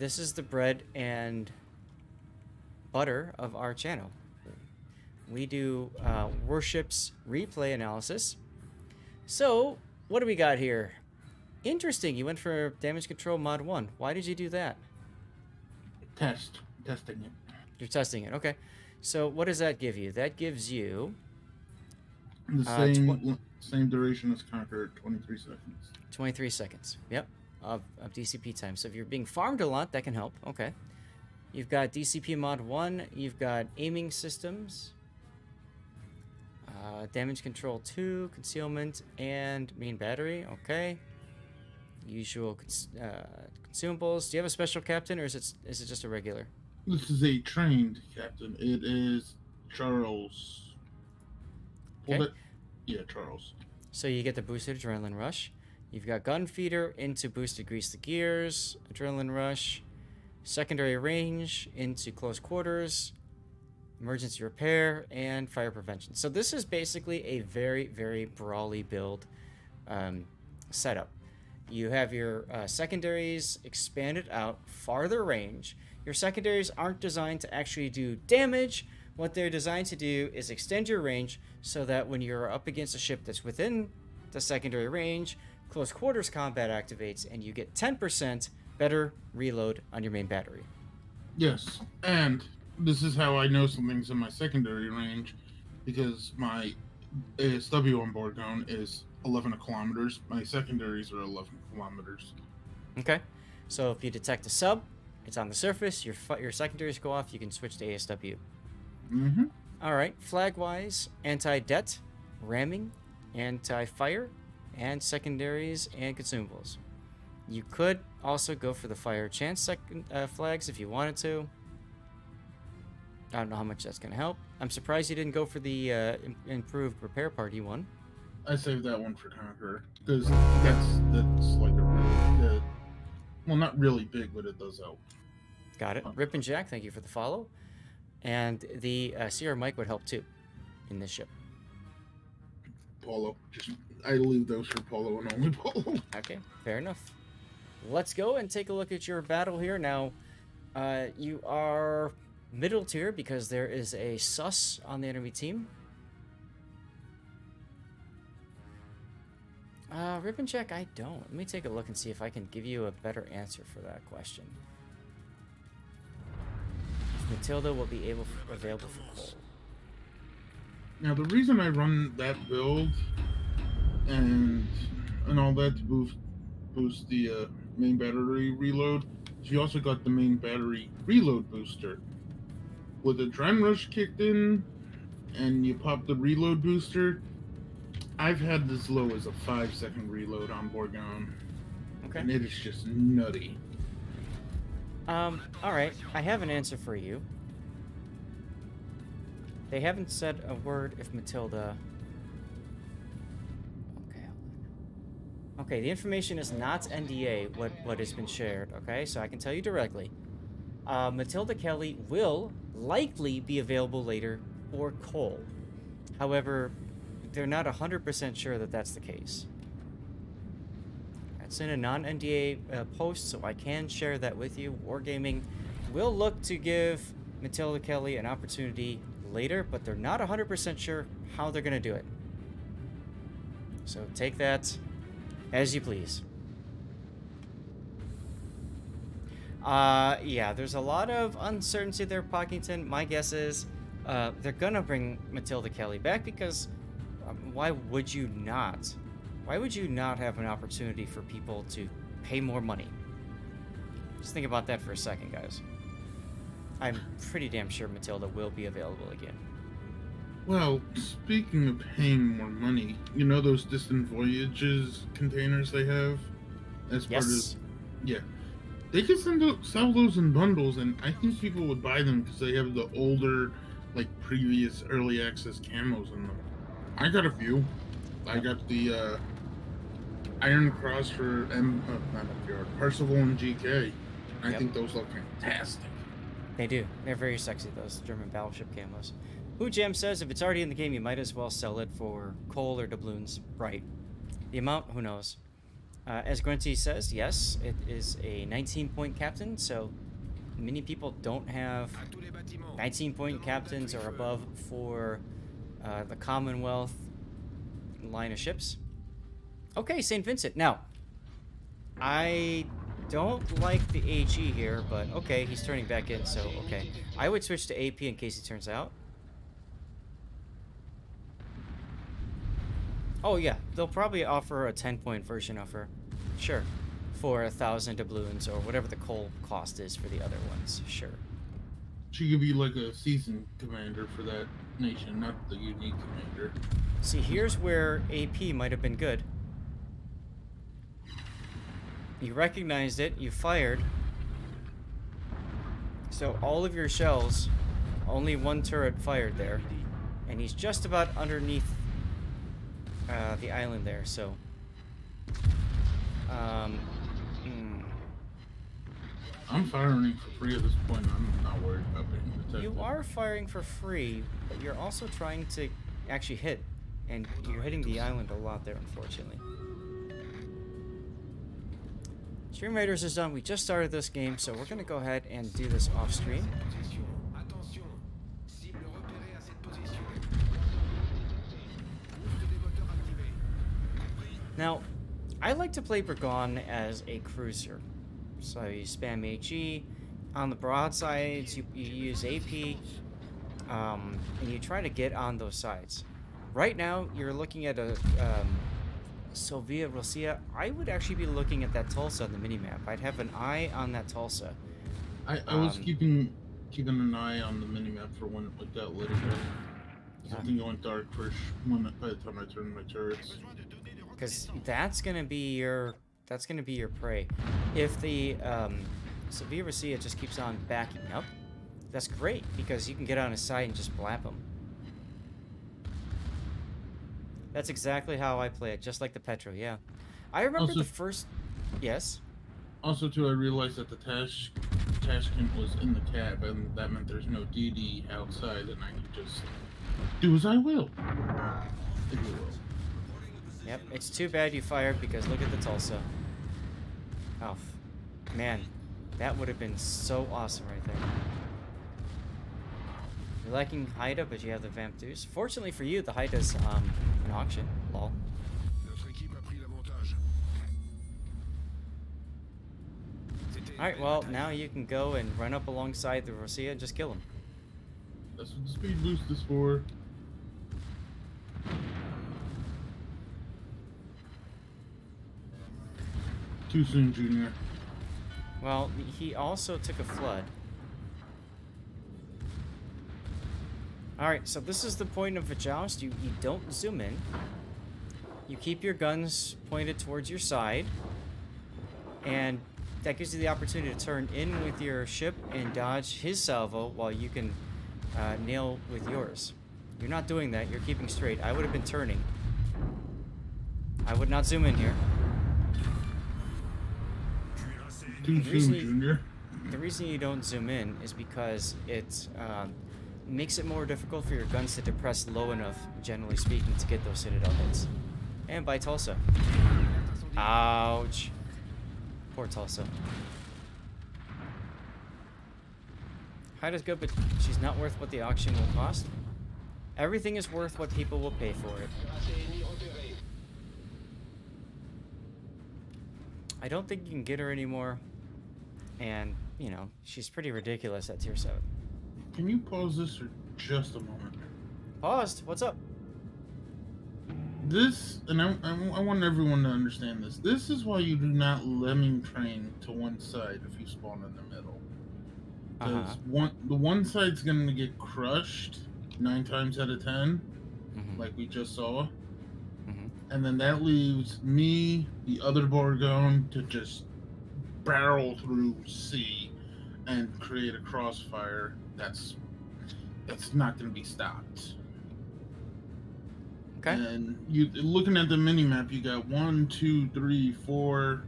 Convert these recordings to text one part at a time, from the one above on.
this is the bread and butter of our channel. We do warships replay analysis. So, what do we got here? Interesting, you went for damage control mod 1. Why did you do that? Testing it. You're testing it, okay. So, what does that give you? That gives you... The same duration as Conqueror, 23 seconds. 23 seconds, yep, of DCP time. So if you're being farmed a lot, that can help, okay. You've got DCP mod 1, you've got aiming systems, damage control 2, concealment, and main battery, okay. Usual consumables. Do you have a special captain, or is it just a regular? This is a trained captain. It is Charles. Okay. Yeah, Charles. So you get the boosted adrenaline rush. You've got gun feeder into boosted grease the gears, adrenaline rush, secondary range into close quarters, emergency repair, and fire prevention. So this is basically a very, very brawly build setup. You have your secondaries expanded out, farther range. Your secondaries aren't designed to actually do damage. What they're designed to do is extend your range so that when you're up against a ship that's within the secondary range, close quarters combat activates and you get 10% better reload on your main battery. Yes, and this is how I know something's in my secondary range, because my ASW on Bourgogne is 11 kilometers. My secondaries are 11 kilometers. Okay, so if you detect a sub, it's on the surface, your secondaries go off, you can switch to ASW. Mm-hmm. All right, flag-wise, anti-det, ramming, anti-fire, and secondaries and consumables. You could also go for the fire chance flags if you wanted to. I don't know how much that's going to help. I'm surprised you didn't go for the improved repair party one. I saved that one for Conqueror, because that's like a really, well, not really big, but it does help. Got it. Rip and Jack, thank you for the follow. And the Sierra Mike would help too in this ship. Polo. I leave those for Polo and only Polo. Okay, fair enough. Let's go and take a look at your battle here. Now, you are middle tier because there is a sus on the enemy team. Rip and Check, I don't. Let me take a look and see if I can give you a better answer for that question. Matilda will be available for Cole. Now, the reason I run that build and all that to boost the main battery reload is you also got the main battery reload booster. With the Adrenaline Rush kicked in and you pop the reload booster, I've had as low as a 5-second reload on Bourgogne. Okay. And it is just nutty. Alright, I have an answer for you. They haven't said a word if Matilda... Okay, the information is not NDA, what has been shared, okay? So I can tell you directly. Maltida Kelly will likely be available later for Cole. However, they're not 100% sure that that's the case. It's in a non-NDA post, so I can share that with you. Wargaming will look to give Maltida Kelly an opportunity later, but they're not 100% sure how they're going to do it. So take that as you please. Yeah, there's a lot of uncertainty there, Pockington. My guess is they're going to bring Maltida Kelly back because why would you not? Why would you not have an opportunity for people to pay more money? Just think about that for a second, guys. I'm pretty damn sure Matilda will be available again. Well, speaking of paying more money, you know those distant voyages containers they have as part of... Yeah. They could sell those in bundles, and I think people would buy them because they have the older, like, previous early access camos in them. I got a few. I got the Iron Cross for Percival and GK. I think those look fantastic. They do. They're very sexy, those German battleship camos. Who Jam says if it's already in the game, you might as well sell it for coal or doubloons. Right. The amount, who knows? As Grunty says, yes, it is a 19-point captain, so many people don't have 19-point captains or above for the Commonwealth line of ships. Okay, St. Vincent. Now, I don't like the HE here, but okay, he's turning back in, so okay. I would switch to AP in case he turns out. Oh yeah, they'll probably offer a 10-point version of her. Sure. For 1,000 doubloons or whatever the coal cost is for the other ones. Sure. She could be like a seasoned commander for that nation, not the unique commander. See, here's where AP might have been good. You recognized it, you fired. So all of your shells, only one turret fired there. And he's just about underneath the island there, so... I'm firing for free at this point. I'm not worried about being detected. You are firing for free, but you're also trying to actually hit. And you're hitting the island a lot there, unfortunately. Stream Raiders is done. We just started this game, so we're going to go ahead and do this off stream. Now, I like to play Bourgogne as a cruiser. So you spam HE. On the broadsides, you use AP. And you try to get on those sides. Right now, you're looking at a Sofia Rosia. I would actually be looking at that Tulsa on the minimap. I'd have an eye on that Tulsa. I was keeping an eye on the minimap for when it got lit again. Something going dark first by the time I turned my turrets. Because that's gonna be your prey. If the Sofia Rosia just keeps on backing up, that's great because you can get on his side and just blap him. That's exactly how I play it, just like the Petro, yeah. I remember also, the first... Yes? Also, too, I realized that the Tashkent was in the cab, and that meant there's no DD outside, and I could just do as I will. If you will. Yep, it's too bad you fired because look at the Tulsa. Oh, man. That would have been so awesome right there. You're lacking Haida, but you have the Vamp Deuce. Fortunately for you, the Haida's an auction. Lol. Alright, well, now you can go and run up alongside the Rosia and just kill him. That's what the speed boost is for. Too soon, Junior. Well, he also took a flood. Alright, so this is the point of a joust. You don't zoom in. You keep your guns pointed towards your side. And that gives you the opportunity to turn in with your ship and dodge his salvo while you can nail with yours. You're not doing that. You're keeping straight. I would have been turning. I would not zoom in here. Too soon, Junior. The reason you don't zoom in is because it makes it more difficult for your guns to depress low enough, generally speaking, to get those Citadel hits. And by Tulsa. Ouch. Poor Tulsa. Haida's good, but she's not worth what the auction will cost. Everything is worth what people will pay for it. I don't think you can get her anymore. And, you know, she's pretty ridiculous at tier 7. Can you pause this for just a moment? Paused? What's up? This, and I want everyone to understand this. This is why you do not lemming train to one side if you spawn in the middle. Because the one side's going to get crushed 9 times out of 10, like we just saw. And then that leaves me, the other Bourgogne, to just barrel through C and create a crossfire that's not going to be stopped. Okay. And you looking at the minimap, you got 1, 2, 3, 4.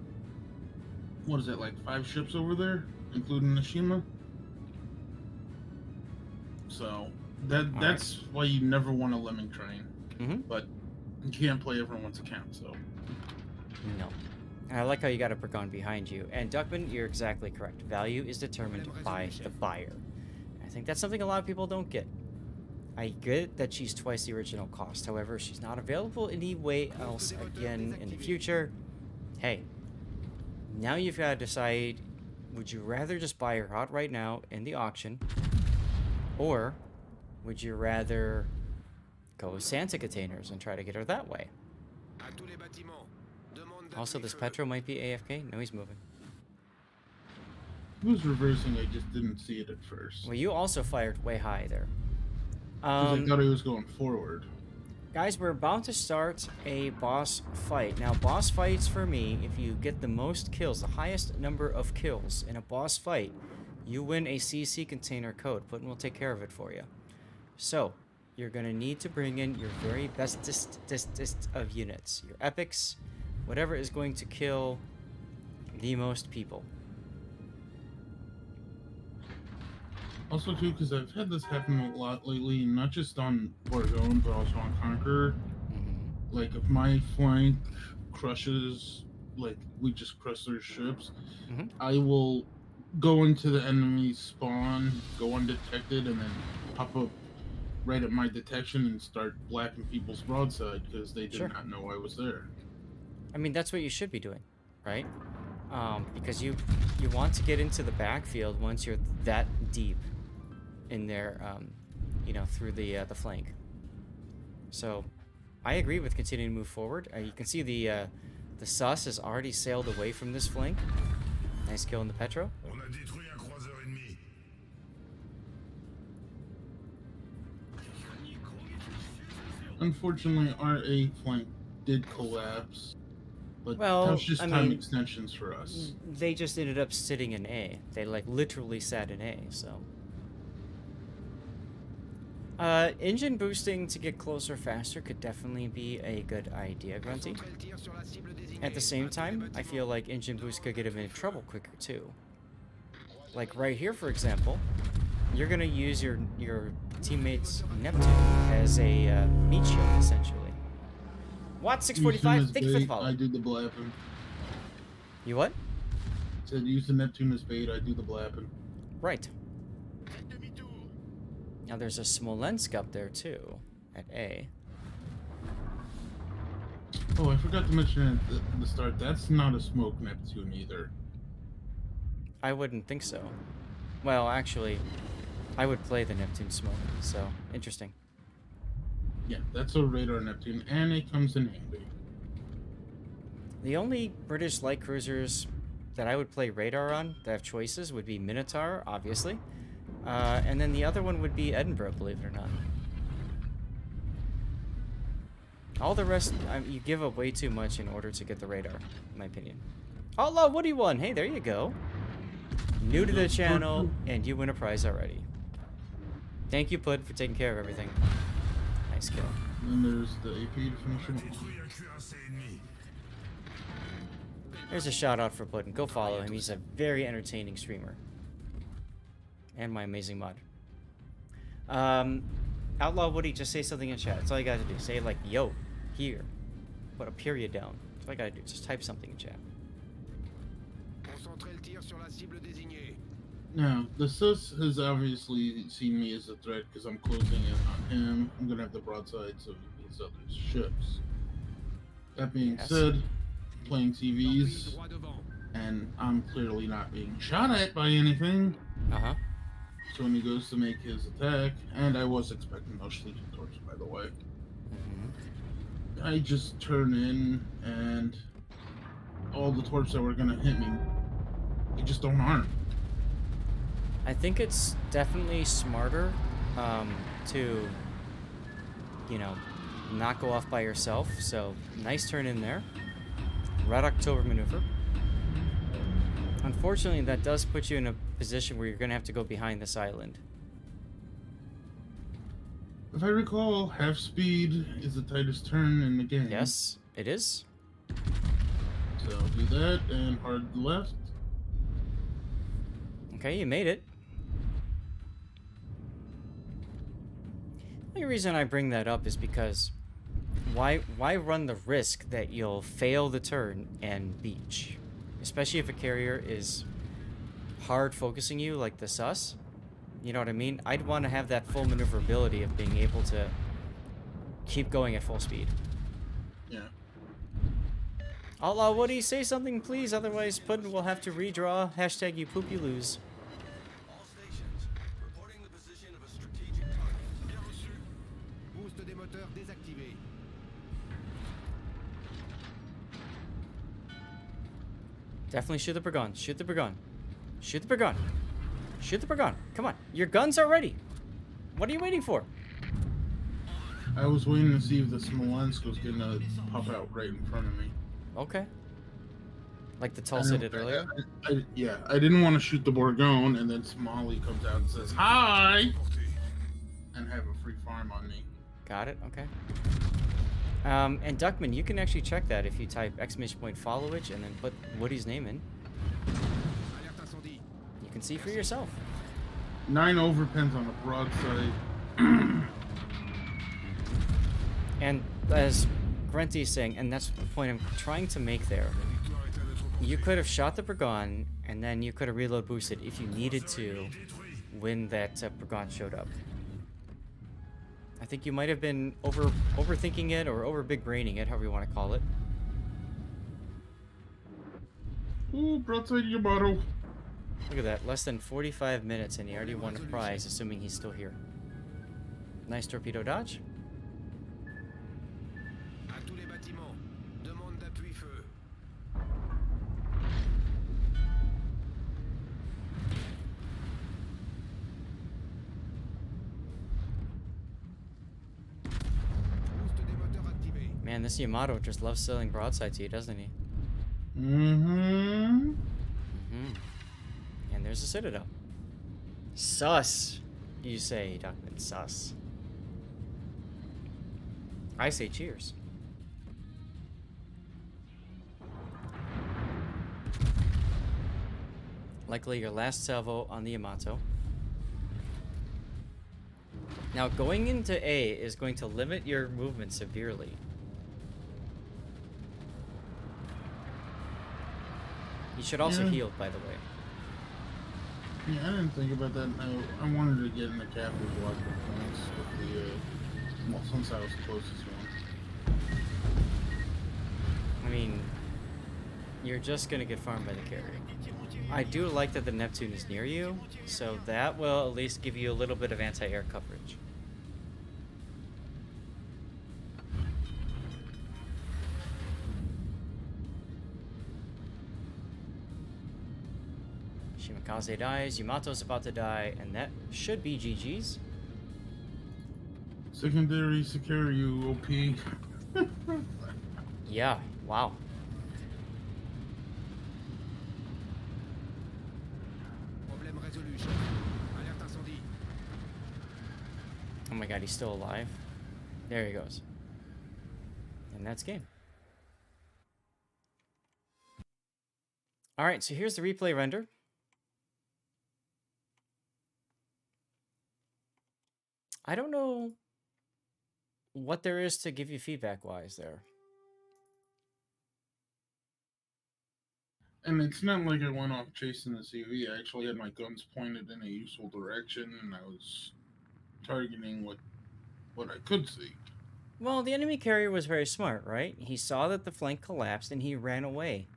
What is that, like 5 ships over there, including Nishima? So that's why you never want a lemming train. But you can't play everyone's account, so. No. And I like how you got a Bourgogne behind you. And Duckman, you're exactly correct. Value is determined by the buyer. I think that's something a lot of people don't get. I get that she's twice the original cost. However, she's not available any way else again in the future. Hey, now you've got to decide, would you rather just buy her out right now in the auction? Or would you rather go with Santa containers and try to get her that way? Also, this Petro might be AFK. No, he's moving. He was reversing, I just didn't see it at first. Well, you also fired way high there. Because I thought he was going forward. Guys, we're about to start a boss fight. Now, boss fights for me, if you get the most kills, the highest number of kills in a boss fight, you win a CC container code. Putin will take care of it for you. So, you're going to need to bring in your very bestest of units. Your epics, whatever is going to kill the most people. Also, too, because I've had this happen a lot lately, not just on Bourgogne, but also on Conqueror. Mm-hmm. Like, if my flank crushes, like, we just crush their ships, Mm-hmm. I will go into the enemy spawn, go undetected, and then pop up right at my detection and start blacking people's broadside because they did not know I was there. I mean, that's what you should be doing, right? Because you want to get into the backfield once you're that deep in there, you know, through the flank. So, I agree with continuing to move forward. You can see the sus has already sailed away from this flank. Nice kill in the Petro. Unfortunately, our A flank did collapse. But well, that was just time mean, extensions for us. They just ended up sitting in A. They, like, literally sat in A, so. Engine boosting to get closer faster could definitely be a good idea, Grunty. At the same time, I feel like engine boost could get him in trouble quicker, too. Like, right here, for example, you're gonna use your teammate's Neptune as a meat shield, essentially. What? 645? Thank you for the follow. I do the blapping. You what? Said use the Neptune as bait, I do the blapping. Right. Now there's a Smolensk up there too, at A. Oh, I forgot to mention at the start, that's not a smoke Neptune either. I wouldn't think so. Well, actually, I would play the Neptune smoke, so interesting. Yeah, that's a radar Neptune, and it comes in handy. The only British light cruisers that I would play radar on that have choices would be Minotaur, obviously. And then the other one would be Edinburgh, believe it or not. All the rest, you give up way too much in order to get the radar, in my opinion. Outlaw Woody won! Hey, there you go. New to the channel, and you win a prize already. Thank you, Pud, for taking care of everything. Nice kill. And there's the AP to finish him. There's a shout out for Puddin. Go follow him. He's a very entertaining streamer. And my amazing mod. Outlaw Woody, just say something in chat. That's all you gotta do. Say like, yo, here. Put a period down. That's all I gotta do. Just type something in chat. Now, the sus has obviously seen me as a threat because I'm closing in on him. I'm gonna have the broadsides of his other ships. That being said, playing TVs, and I'm clearly not being shot at by anything. Uh-huh. So when he goes to make his attack, and I was expecting those Schlieffen torps, by the way, I just turn in, and all the torps that were gonna hit me, they just don't harm. I think it's definitely smarter to, you know, not go off by yourself. So, nice turn in there. Red October maneuver. Unfortunately, that does put you in a position where you're going to have to go behind this island. If I recall, half speed is the tightest turn in the game. Yes, it is. So I'll do that, and hard left. Okay, you made it. The only reason I bring that up is because Why run the risk that you'll fail the turn and beach? Especially if a carrier is hard focusing you like the sus. You know what I mean? I'd want to have that full maneuverability of being able to keep going at full speed. Yeah. Allah, Woody, say something, please. Otherwise, Puddin will have to redraw. Hashtag you poop, you lose. All stations, reporting the position of a strategic target. Bien reçu. Boost des moteurs désactivé. Definitely shoot the Bourgogne. Shoot the Bourgogne. Shoot the Bourgogne. Shoot the Bourgogne. Come on. Your guns are ready. What are you waiting for? I was waiting to see if the Smolensk was gonna pop out right in front of me. Okay. Like the Tulsa did earlier? Yeah, I didn't want to shoot the Bourgogne, and then Somali comes out and says, "Hi!" and have a free farm on me. Got it. Okay. And Duckman, you can actually check that if you type !point followage and then put Woody's name in. You can see for yourself. 9 overpens on the broadside. And as Grunty's saying, and that's the point I'm trying to make there, you could have shot the Bourgogne, and then you could have reload boosted if you needed to when that Bourgogne showed up. I think you might have been overthinking it or over big braining it, however you want to call it. Ooh, broadside Yamato. Look at that, less than 45 minutes and he already won a prize, assuming he's still here. Nice torpedo dodge. À tous les bâtiments, demande d'appui feu. Boost des moteurs activé. Man, this Yamato just loves selling broadside to you, doesn't he? Mm-hmm. And there's a Citadel. Sus, you say, Duckman. Sus. I say cheers. Likely your last salvo on the Yamato. Now, going into A is going to limit your movement severely. You should also heal, by the way. Yeah, I didn't think about that. I wanted to get in the cap with block the points with the, well, since I was the closest one. I mean, you're just gonna get farmed by the carrier. I do like that the Neptune is near you, so that will at least give you a little bit of anti-air coverage. Shimakaze dies, Yamato's about to die, and that should be GG's. Secondary Sekiryu OP. Yeah, wow. Problème résolu, chef. Alerte incendie. Oh my god, he's still alive. There he goes. And that's game. Alright, so here's the replay render. I don't know what there is to give you feedback-wise there. And it's not like I went off chasing the CV. I actually had my guns pointed in a useful direction, and I was targeting what I could see. Well, the enemy carrier was very smart, right? He saw that the flank collapsed, and he ran away.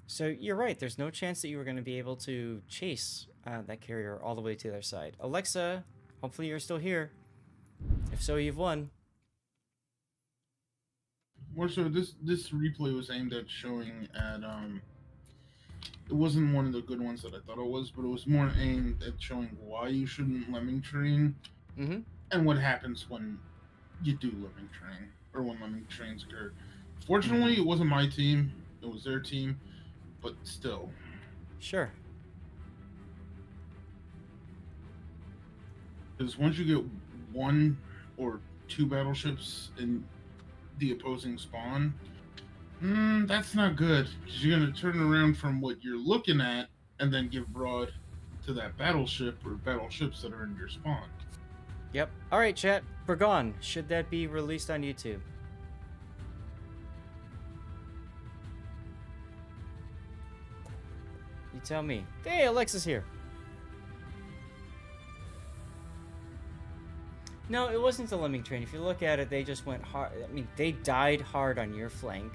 So you're right. There's no chance that you were going to be able to chase that carrier all the way to the other side. Alexa, hopefully you're still here. If so, you've won. More so, this replay was aimed at showing at it wasn't one of the good ones that I thought it was, but it was more aimed at showing why you shouldn't lemming train, and what happens when you do lemming train, or when lemming trains occur. Fortunately, it wasn't my team; it was their team, but still. Sure. Because once you get 1 or 2 battleships in the opposing spawn, that's not good. Because you're going to turn around from what you're looking at and then give broad to that battleship or battleships that are in your spawn. Yep. All right, chat. Bourgogne, should that be released on YouTube? tell me. Hey, Alexa's here. No, it wasn't the Lemming train. If you look at it, they just went hard. I mean, they died hard on your flank,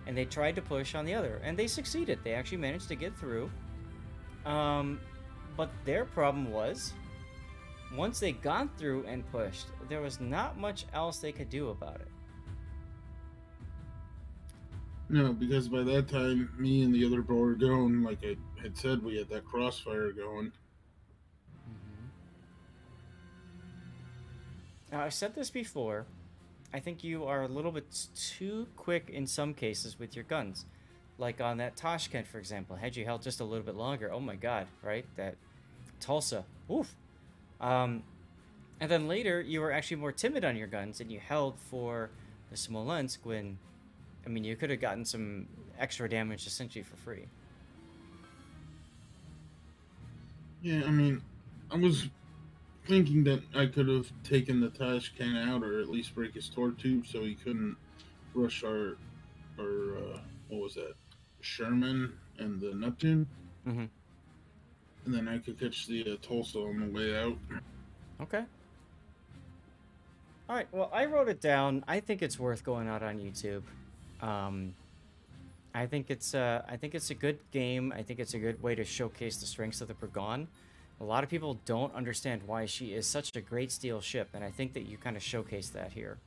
and they tried to push on the other, and they succeeded. They actually managed to get through. But their problem was, once they got through and pushed, there was not much else they could do about it. No, because by that time, me and the other Bourgogne, like I had said, we had that crossfire going. Now, I've said this before. I think you are a little bit too quick in some cases with your guns. Like on that Tashkent, for example. Had you held just a little bit longer, oh my god, right? That Tulsa. Oof. And then later, you were actually more timid on your guns, and you held for the Smolensk when, I mean, you could have gotten some extra damage essentially for free. Yeah, I mean, I was thinking that I could have taken the Tashkent out, or at least break his torque tube, so he couldn't rush our what was that, Sherman and the Neptune. Mm-hmm. And then I could catch the Tulsa on the way out. Okay. All right. Well, I wrote it down. I think it's worth going out on YouTube. I think it's a good game. I think it's a good way to showcase the strengths of the Bourgogne. A lot of people don't understand why she is such a great steel ship, and I think that you kind of showcase that here.